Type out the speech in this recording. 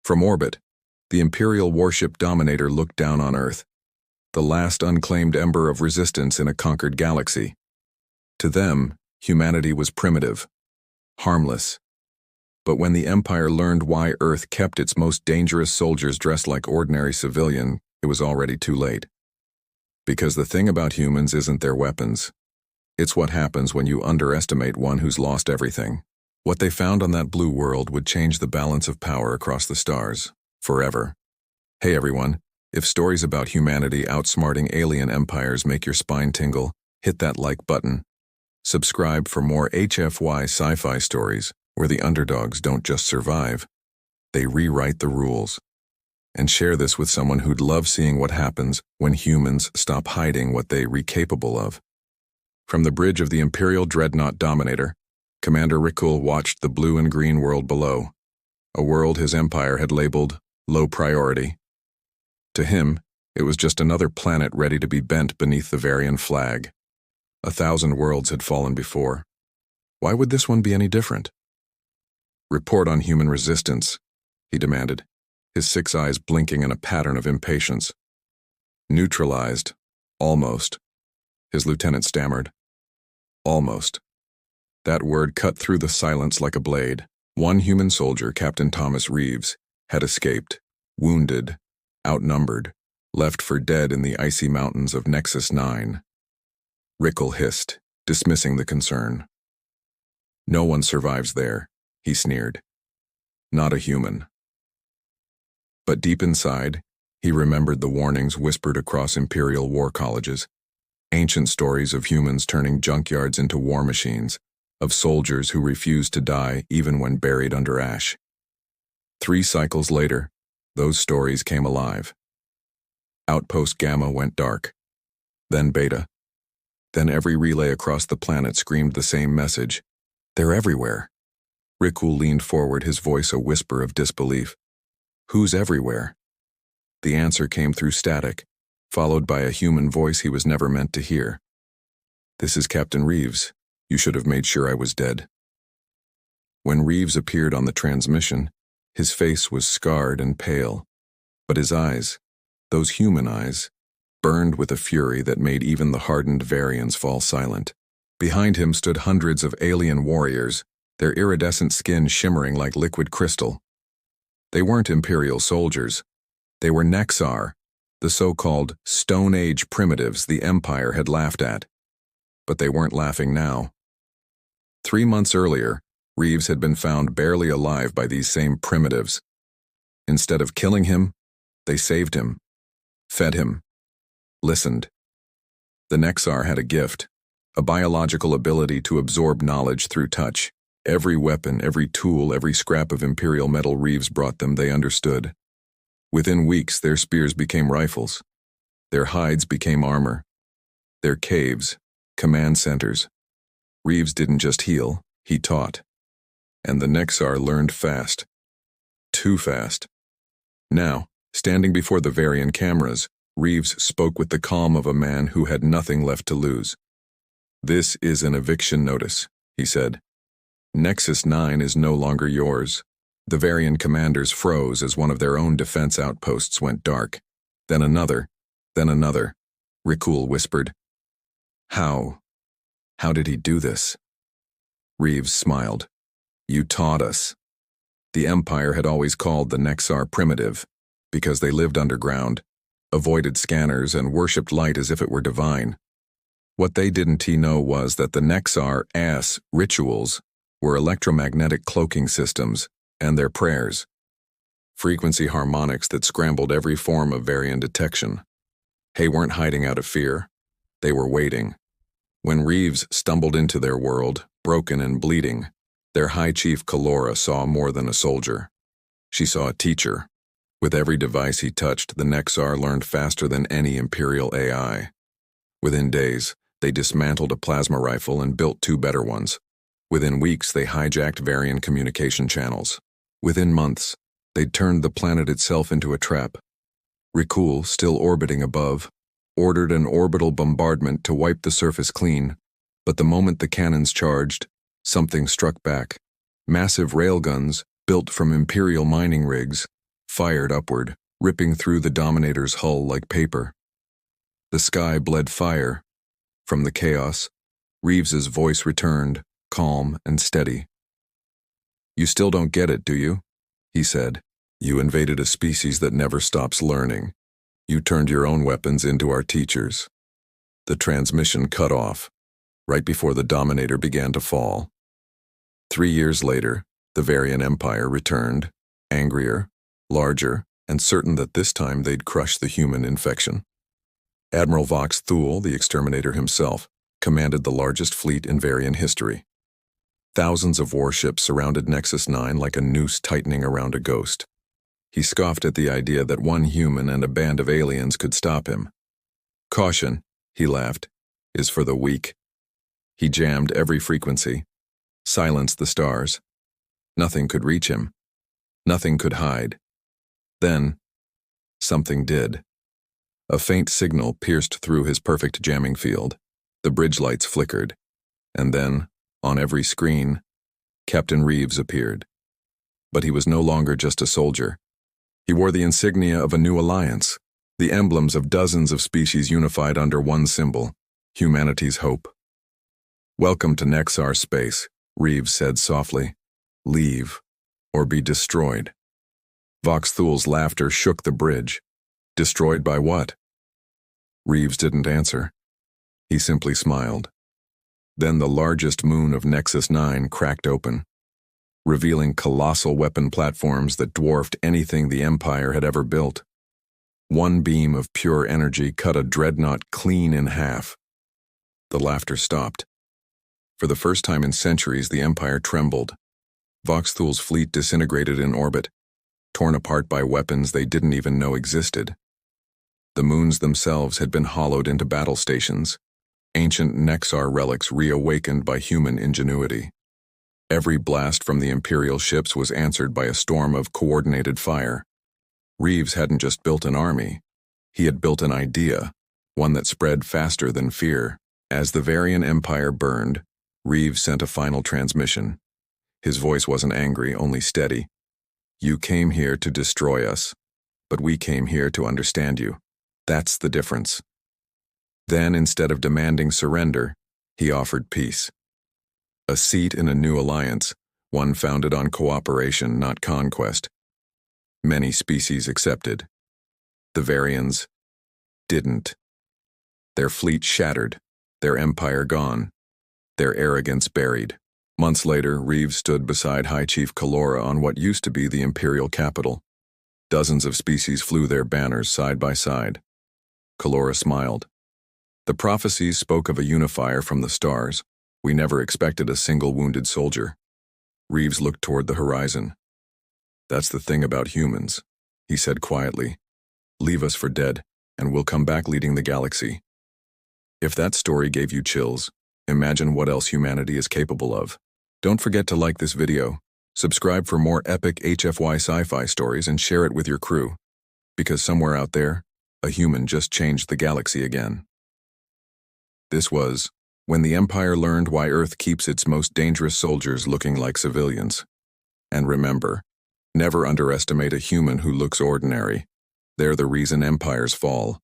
From orbit, the Imperial warship Dominator looked down on Earth, the last unclaimed ember of resistance in a conquered galaxy. To them, humanity was primitive, harmless. But when the Empire learned why Earth kept its most dangerous soldiers dressed like ordinary civilians, it was already too late. Because the thing about humans isn't their weapons. It's what happens when you underestimate one who's lost everything. What they found on that blue world would change the balance of power across the stars, forever. Hey everyone, if stories about humanity outsmarting alien empires make your spine tingle, hit that like button. Subscribe for more HFY Sci-Fi where the underdogs don't just survive, they rewrite the rules. And share this with someone who'd love seeing what happens when humans stop hiding what they're capable of. From the bridge of the Imperial Dreadnought Dominator, Commander Rickul watched the blue and green world below, a world his empire had labeled low priority. To him, it was just another planet ready to be bent beneath the Varian flag. 1,000 worlds had fallen before. Why would this one be any different? Report on human resistance, he demanded, his 6 eyes blinking in a pattern of impatience. Neutralized, almost, his lieutenant stammered. Almost. That word cut through the silence like a blade. One human soldier, Captain Thomas Reeves, had escaped, wounded, outnumbered, left for dead in the icy mountains of Nexus 9. Rickul hissed, dismissing the concern. No one survives there, he sneered. Not a human. But deep inside, he remembered the warnings whispered across Imperial war colleges, ancient stories of humans turning junkyards into war machines, of soldiers who refused to die even when buried under ash. 3 cycles later, those stories came alive. Outpost Gamma went dark, then Beta. Then every relay across the planet screamed the same message. They're everywhere. Rickul leaned forward, his voice a whisper of disbelief. Who's everywhere? The answer came through static, followed by a human voice he was never meant to hear. This is Captain Reeves. You should have made sure I was dead. When Reeves appeared on the transmission, his face was scarred and pale, but his eyes, those human eyes, burned with a fury that made even the hardened Varians fall silent. Behind him stood hundreds of alien warriors, their iridescent skin shimmering like liquid crystal. They weren't Imperial soldiers. They were Nexar, the so-called Stone Age primitives the Empire had laughed at. But they weren't laughing now. 3 months earlier, Reeves had been found barely alive by these same primitives. Instead of killing him, they saved him, fed him, listened. The Nexar had a gift, a biological ability to absorb knowledge through touch. Every weapon, every tool, every scrap of Imperial metal Reeves brought them, they understood. Within weeks, their spears became rifles. Their hides became armor. Their caves, command centers. Reeves didn't just heal, he taught. And the Nexar learned fast. Too fast. Now, standing before the Varian cameras, Reeves spoke with the calm of a man who had nothing left to lose. This is an eviction notice, he said. Nexus 9 is no longer yours. The Varian commanders froze as one of their own defense outposts went dark. Then another. Rickul whispered. How did he do this? Reeves smiled. You taught us. The Empire had always called the Nexar primitive, because they lived underground, avoided scanners, and worshipped light as if it were divine. What they didn't know was that the Nexar rituals were electromagnetic cloaking systems, and their prayers. Frequency harmonics that scrambled every form of Varian detection. They weren't hiding out of fear. They were waiting. When Reeves stumbled into their world, broken and bleeding, their High Chief Kalora saw more than a soldier. She saw a teacher. With every device he touched, the Nexar learned faster than any Imperial AI. Within days, they dismantled a plasma rifle and built 2 better ones. Within weeks, they hijacked Varian communication channels. Within months, they'd turned the planet itself into a trap. Rickul, still orbiting above, ordered an orbital bombardment to wipe the surface clean, but the moment the cannons charged, something struck back. Massive railguns, built from Imperial mining rigs, fired upward, ripping through the Dominator's hull like paper. The sky bled fire. From the chaos, Reeves's voice returned, calm and steady. "You still don't get it, do you?" he said. "You invaded a species that never stops learning. You turned your own weapons into our teachers." The transmission cut off, right before the Dominator began to fall. 3 years later, the Varian Empire returned, angrier, larger, and certain that this time they'd crush the human infection. Admiral Vox Thule, the exterminator himself, commanded the largest fleet in Varian history. Thousands of warships surrounded Nexus 9 like a noose tightening around a ghost. He scoffed at the idea that one human and a band of aliens could stop him. "Caution," he laughed, "is for the weak." He jammed every frequency, silenced the stars. Nothing could reach him. Nothing could hide. Then, something did. A faint signal pierced through his perfect jamming field. The bridge lights flickered. And then, on every screen, Captain Reeves appeared. But he was no longer just a soldier. He wore the insignia of a new alliance, the emblems of dozens of species unified under one symbol, humanity's hope. "Welcome to Nexar space," Reeves said softly. "Leave, or be destroyed." Vox Thule's laughter shook the bridge. Destroyed by what? Reeves didn't answer. He simply smiled. Then the largest moon of Nexus 9 cracked open, revealing colossal weapon platforms that dwarfed anything the Empire had ever built. One beam of pure energy cut a dreadnought clean in half. The laughter stopped. For the first time in centuries, the Empire trembled. Vox Thule's fleet disintegrated in orbit, torn apart by weapons they didn't even know existed. The moons themselves had been hollowed into battle stations, ancient Nexar relics reawakened by human ingenuity. Every blast from the Imperial ships was answered by a storm of coordinated fire. Reeves hadn't just built an army. He had built an idea, one that spread faster than fear. As the Varian Empire burned, Reeves sent a final transmission. His voice wasn't angry, only steady. "You came here to destroy us, but we came here to understand you. That's the difference." Then, instead of demanding surrender, he offered peace. A seat in a new alliance, one founded on cooperation, not conquest. Many species accepted. The Varians didn't. Their fleet shattered, their empire gone, their arrogance buried. Months later, Reeves stood beside High Chief Kalora on what used to be the Imperial capital. Dozens of species flew their banners side by side. Kalora smiled. "The prophecies spoke of a unifier from the stars. We never expected a single wounded soldier." Reeves looked toward the horizon. "That's the thing about humans," he said quietly. "Leave us for dead, and we'll come back leading the galaxy." If that story gave you chills, imagine what else humanity is capable of. Don't forget to like this video, subscribe for more epic HFY sci-fi stories, and share it with your crew. Because somewhere out there, a human just changed the galaxy again. This was When the Empire Learned Why Earth Keeps Its Most Dangerous Soldiers Looking Like Civilians. And remember, never underestimate a human who looks ordinary. They're the reason empires fall.